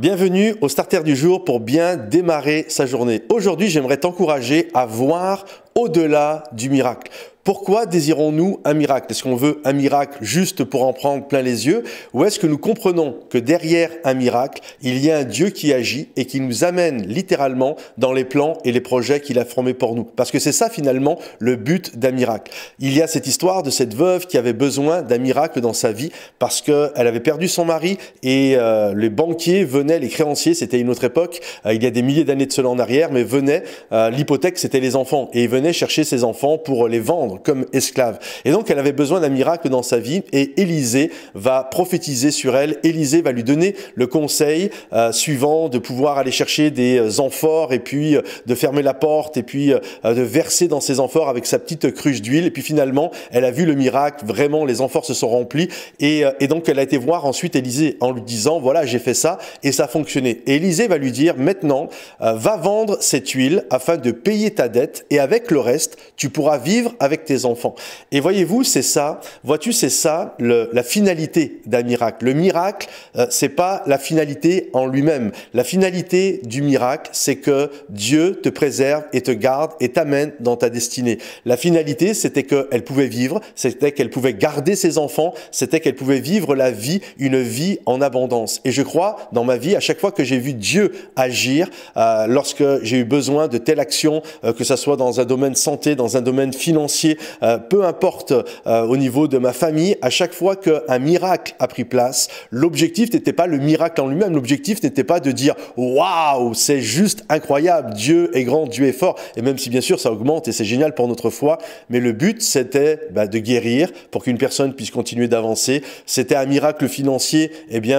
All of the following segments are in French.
Bienvenue au Starter du jour pour bien démarrer sa journée. Aujourd'hui, j'aimerais t'encourager à voir au-delà du miracle. Pourquoi désirons-nous un miracle? Est-ce qu'on veut un miracle juste pour en prendre plein les yeux? Ou est-ce que nous comprenons que derrière un miracle, il y a un Dieu qui agit et qui nous amène littéralement dans les plans et les projets qu'il a formés pour nous? Parce que c'est ça finalement le but d'un miracle. Il y a cette histoire de cette veuve qui avait besoin d'un miracle dans sa vie parce qu'elle avait perdu son mari et les banquiers venaient, les créanciers, c'était une autre époque, il y a des milliers d'années de cela en arrière, mais venaient, l'hypothèque c'était les enfants et ils venaient chercher ses enfants pour les vendre comme esclave. Et donc, elle avait besoin d'un miracle dans sa vie et Élisée va prophétiser sur elle. Élisée va lui donner le conseil suivant de pouvoir aller chercher des amphores et puis de fermer la porte et puis de verser dans ces amphores avec sa petite cruche d'huile. Et puis finalement, elle a vu le miracle. Vraiment, les amphores se sont remplis et donc, elle a été voir ensuite Élisée en lui disant, voilà, j'ai fait ça et ça a fonctionné. Et Élisée va lui dire, maintenant, va vendre cette huile afin de payer ta dette et avec le reste, tu pourras vivre avec tes enfants. Et voyez-vous, c'est ça, vois-tu, c'est ça la finalité d'un miracle. Le miracle, c'est pas la finalité en lui-même. La finalité du miracle, c'est que Dieu te préserve et te garde et t'amène dans ta destinée. La finalité, c'était qu'elle pouvait vivre, c'était qu'elle pouvait garder ses enfants, c'était qu'elle pouvait vivre la vie, une vie en abondance. Et je crois, dans ma vie, à chaque fois que j'ai vu Dieu agir, lorsque j'ai eu besoin de telle action, que ça soit dans un domaine santé, dans un domaine financier, peu importe au niveau de ma famille, à chaque fois qu'un miracle a pris place, l'objectif n'était pas le miracle en lui-même, l'objectif n'était pas de dire « Waouh, c'est juste incroyable, Dieu est grand, Dieu est fort », et même si bien sûr ça augmente et c'est génial pour notre foi, mais le but c'était de guérir pour qu'une personne puisse continuer d'avancer, c'était un miracle financier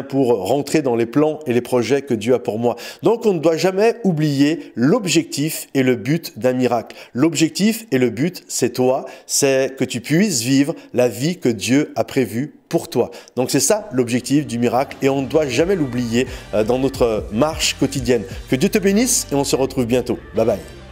pour rentrer dans les plans et les projets que Dieu a pour moi. Donc on ne doit jamais oublier l'objectif et le but d'un miracle. L'objectif et le but, c'est toi, c'est que tu puisses vivre la vie que Dieu a prévue pour toi. Donc c'est ça l'objectif du miracle et on ne doit jamais l'oublier dans notre marche quotidienne. Que Dieu te bénisse et on se retrouve bientôt. Bye bye.